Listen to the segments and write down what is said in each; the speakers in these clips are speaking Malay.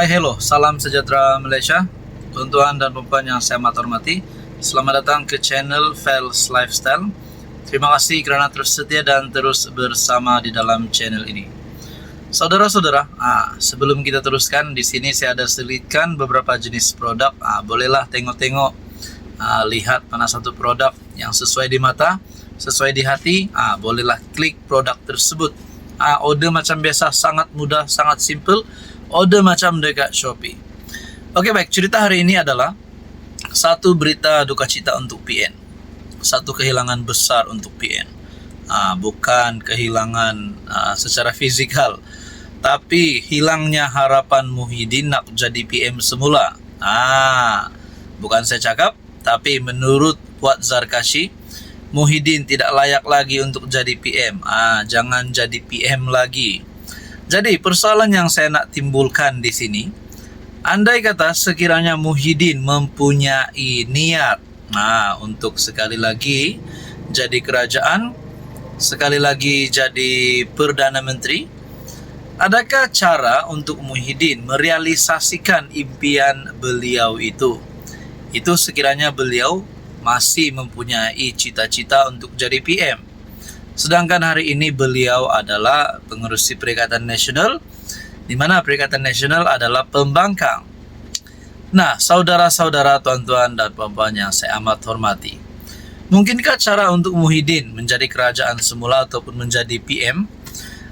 Hai, hello, salam sejahtera Malaysia. Tuan-tuan dan puan yang saya amat hormati, selamat datang ke channel Fels Lifestyle. Terima kasih kerana terus setia dan terus bersama di dalam channel ini. Saudara-saudara, sebelum kita teruskan, di sini saya ada selitkan beberapa jenis produk. Bolehlah tengok-tengok, lihat mana satu produk yang sesuai di mata, sesuai di hati. Bolehlah klik produk tersebut. Order macam biasa, sangat mudah, sangat simple. Order macam dekat Shopee. Oke, baik, cerita hari ini adalah satu berita duka cita untuk PN. Satu kehilangan besar untuk PN. Bukan kehilangan secara fizikal, tapi hilangnya harapan Muhyiddin nak jadi PM semula. Bukan saya cakap, tapi menurut Puat Zarkashi, Muhyiddin tidak layak lagi untuk jadi PM. Jangan jadi PM lagi. Jadi persoalan yang saya nak timbulkan di sini, andai kata sekiranya Muhyiddin mempunyai niat untuk sekali lagi jadi kerajaan, sekali lagi jadi Perdana Menteri, adakah cara untuk Muhyiddin merealisasikan impian beliau itu? Itu sekiranya beliau masih mempunyai cita-cita untuk jadi PM. Sedangkan hari ini beliau adalah pengerusi Perikatan Nasional, di mana Perikatan Nasional adalah pembangkang. Nah, saudara-saudara, tuan-tuan dan puan-puan yang saya amat hormati, mungkinkah cara untuk Muhyiddin menjadi kerajaan semula ataupun menjadi PM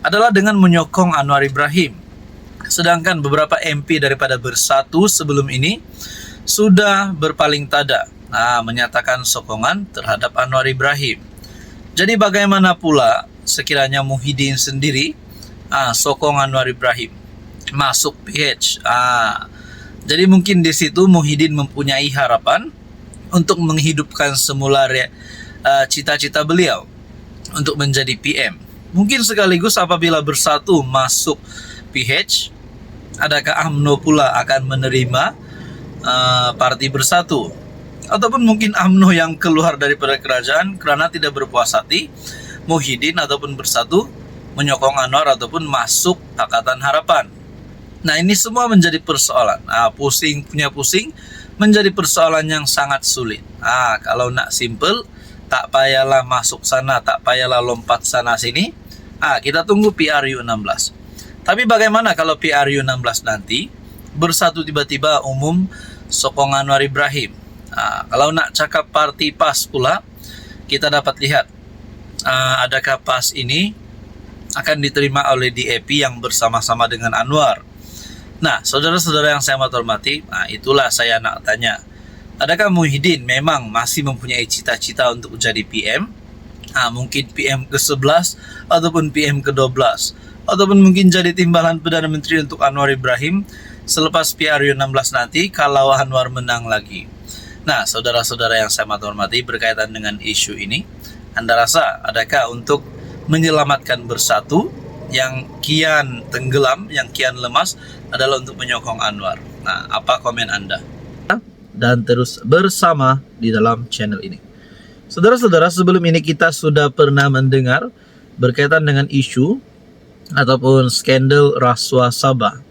adalah dengan menyokong Anwar Ibrahim? Sedangkan beberapa MP daripada Bersatu sebelum ini sudah berpaling tada, menyatakan sokongan terhadap Anwar Ibrahim. Jadi bagaimana pula sekiranya Muhyiddin sendiri sokong Anwar Ibrahim masuk PH? Jadi mungkin di situ Muhyiddin mempunyai harapan untuk menghidupkan semula cita-cita beliau untuk menjadi PM. Mungkin sekaligus apabila Bersatu masuk PH, adakah UMNO pula akan menerima parti Bersatu? Ataupun mungkin UMNO yang keluar daripada kerajaan kerana tidak berpuas hati, Muhyiddin ataupun Bersatu menyokong Anwar ataupun masuk Pakatan Harapan. Nah, ini semua menjadi persoalan. Pusing menjadi persoalan yang sangat sulit. Kalau nak simple, tak payahlah masuk sana, tak payahlah lompat sana sini. Kita tunggu PRU16. Tapi bagaimana kalau PRU16 nanti Bersatu tiba-tiba umum sokong Anwar Ibrahim? Kalau nak cakap parti PAS pula, kita dapat lihat adakah PAS ini akan diterima oleh DAP yang bersama-sama dengan Anwar. Nah, saudara-saudara yang saya hormati, itulah saya nak tanya, adakah Muhyiddin memang masih mempunyai cita-cita untuk jadi PM? Mungkin PM ke-11 ataupun PM ke-12, ataupun mungkin jadi timbalan Perdana Menteri untuk Anwar Ibrahim selepas PRU16 nanti kalau Anwar menang lagi. Nah, saudara-saudara yang saya hormati, berkaitan dengan isu ini, Anda rasa adakah untuk menyelamatkan Bersatu yang kian tenggelam, yang kian lemas adalah untuk menyokong Anwar? Nah, apa komen Anda? Dan terus bersama di dalam channel ini. Saudara-saudara, sebelum ini kita sudah pernah mendengar berkaitan dengan isu ataupun skandal rasuah Sabah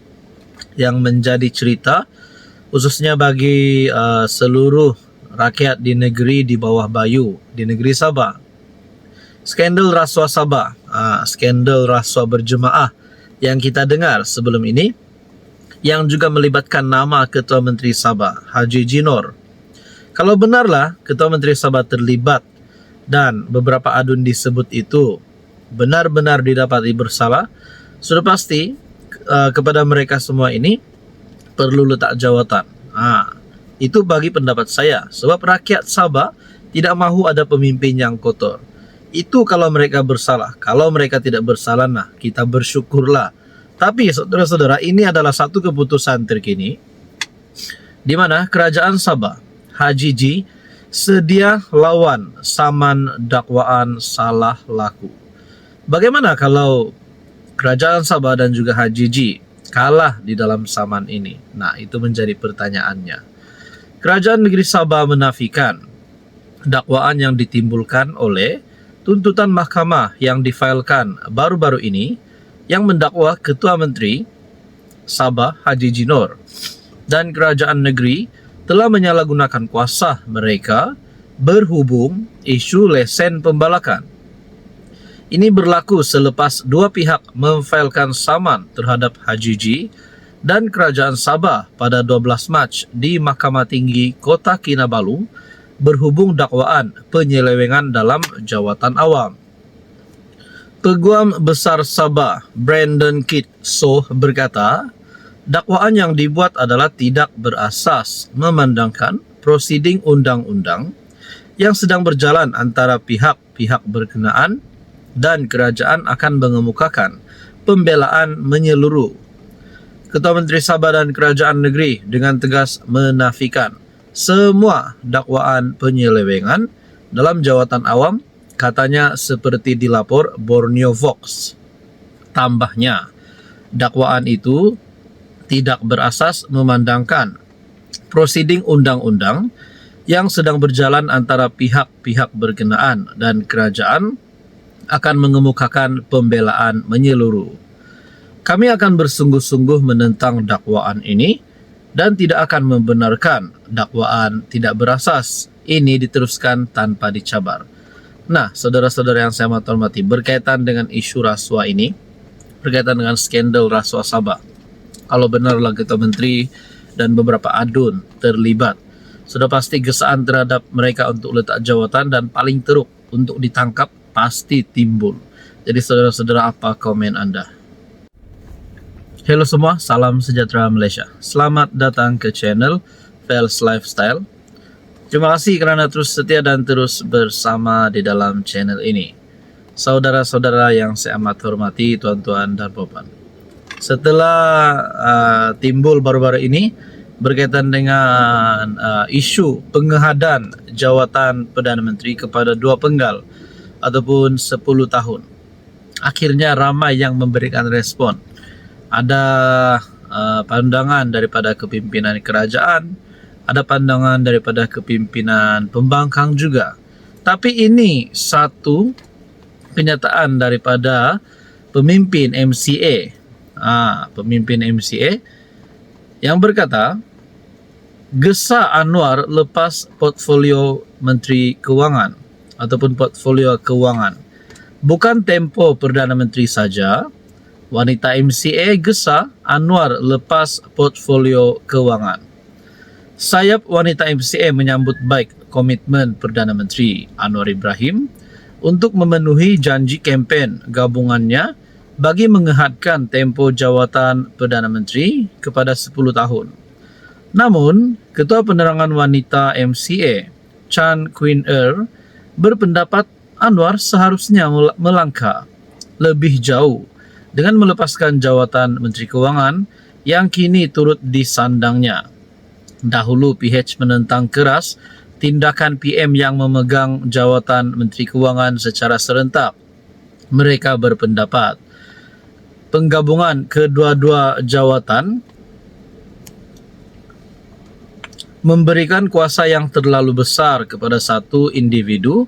yang menjadi cerita khususnya bagi seluruh rakyat di negeri di bawah Bayu, di negeri Sabah. Skandal rasuah Sabah, skandal rasuah berjemaah yang kita dengar sebelum ini, yang juga melibatkan nama Ketua Menteri Sabah, Haji Jinor. Kalau benarlah Ketua Menteri Sabah terlibat dan beberapa adun disebut itu benar-benar didapati bersalah, sudah pasti kepada mereka semua ini perlu letak jawatan. Itu bagi pendapat saya. Sebab rakyat Sabah tidak mahu ada pemimpin yang kotor. Itu kalau mereka bersalah. Kalau mereka tidak bersalah, kita bersyukurlah. Tapi saudara-saudara, ini adalah satu keputusan terkini di mana kerajaan Sabah, Haji G, sedia lawan saman dakwaan salah laku. Bagaimana kalau kerajaan Sabah dan juga Haji G kalah di dalam saman ini? Nah, itu menjadi pertanyaannya. Kerajaan negeri Sabah menafikan dakwaan yang ditimbulkan oleh tuntutan mahkamah yang difailkan baru-baru ini yang mendakwa Ketua Menteri Sabah Haji Jinor dan kerajaan negeri telah menyalahgunakan kuasa mereka berhubung isu lesen pembalakan. Ini berlaku selepas dua pihak memfailkan saman terhadap Haji G dan kerajaan Sabah pada 12 Mac di Mahkamah Tinggi Kota Kinabalu berhubung dakwaan penyelewengan dalam jawatan awam. Peguam Besar Sabah Brandon Kit Soh berkata, dakwaan yang dibuat adalah tidak berasas memandangkan prosiding undang-undang yang sedang berjalan antara pihak-pihak berkenaan dan kerajaan akan mengemukakan pembelaan menyeluruh. Ketua Menteri Sabah dan Kerajaan Negeri dengan tegas menafikan semua dakwaan penyelewengan dalam jawatan awam, katanya seperti dilapor Borneo Vox. Tambahnya, dakwaan itu tidak berasas memandangkan prosiding undang-undang yang sedang berjalan antara pihak-pihak berkenaan dan kerajaan akan mengemukakan pembelaan menyeluruh. Kami akan bersungguh-sungguh menentang dakwaan ini dan tidak akan membenarkan dakwaan tidak berasas ini diteruskan tanpa dicabar. Nah, saudara-saudara yang saya hormati, berkaitan dengan isu rasuah ini, berkaitan dengan skandal rasuah Sabah, kalau benarlah Ketua Menteri dan beberapa adun terlibat, sudah pasti gesaan terhadap mereka untuk letak jawatan dan paling teruk untuk ditangkap pasti timbul. Jadi saudara-saudara, apa komen Anda? Halo semua, salam sejahtera Malaysia. Selamat datang ke channel Fels Lifestyle. Terima kasih kerana terus setia dan terus bersama di dalam channel ini. Saudara-saudara yang saya amat hormati, tuan-tuan dan puan. Setelah timbul baru-baru ini berkaitan dengan isu pengehadan jawatan Perdana Menteri kepada dua penggal ataupun 10 tahun. Akhirnya ramai yang memberikan respon. Ada pandangan daripada kepimpinan kerajaan, ada pandangan daripada kepimpinan pembangkang juga. Tapi ini satu kenyataan daripada pemimpin MCA. Pemimpin MCA yang berkata, Gesa Anwar lepas portfolio Menteri Kewangan ataupun portfolio kewangan. Bukan tempo Perdana Menteri saja, wanita MCA Gesa Anwar lepas portfolio kewangan. Sayap wanita MCA menyambut baik komitmen Perdana Menteri Anwar Ibrahim untuk memenuhi janji kempen gabungannya bagi mengehadkan tempo jawatan Perdana Menteri kepada 10 tahun. Namun, Ketua Penerangan Wanita MCA Chan Queen berpendapat Anwar seharusnya melangkah lebih jauh dengan melepaskan jawatan Menteri Kewangan yang kini turut disandangnya. Dahulu PH menentang keras tindakan PM yang memegang jawatan Menteri Kewangan secara serentak. Mereka berpendapat penggabungan kedua-dua jawatan memberikan kuasa yang terlalu besar kepada satu individu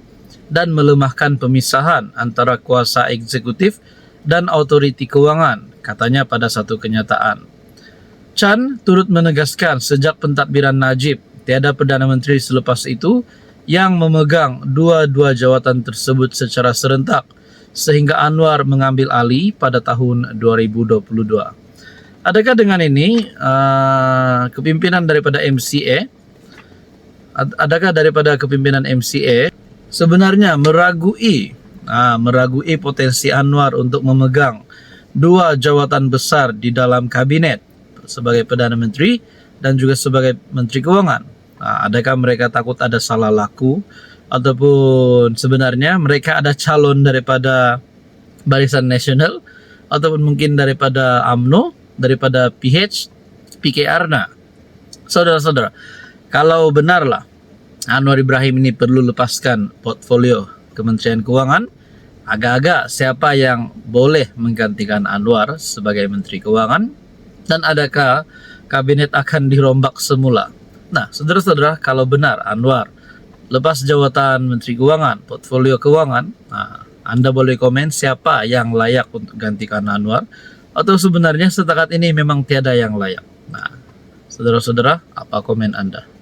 dan melemahkan pemisahan antara kuasa eksekutif dan otoriti kewangan, katanya pada satu kenyataan. Chan turut menegaskan sejak pentadbiran Najib, tiada Perdana Menteri selepas itu yang memegang dua-dua jawatan tersebut secara serentak, sehingga Anwar mengambil alih pada tahun 2022. Adakah dengan ini kepimpinan daripada MCA, sebenarnya meragui potensi Anwar untuk memegang dua jawatan besar di dalam kabinet sebagai Perdana Menteri dan juga sebagai Menteri Kewangan? Adakah mereka takut ada salah laku, ataupun sebenarnya mereka ada calon daripada Barisan Nasional ataupun mungkin daripada UMNO, daripada PH, PKR? Saudara-saudara, kalau benarlah Anwar Ibrahim ini perlu lepaskan portfolio Kementerian Kewangan, agak-agak siapa yang boleh menggantikan Anwar sebagai Menteri Kewangan, dan adakah kabinet akan dirombak semula? Nah, saudara-saudara, kalau benar Anwar lepas jawatan Menteri Kewangan, portfolio Kewangan, Anda boleh komen siapa yang layak untuk gantikan Anwar. Atau sebenarnya setakat ini memang tiada yang layak? Nah, saudara-saudara, apa komen Anda?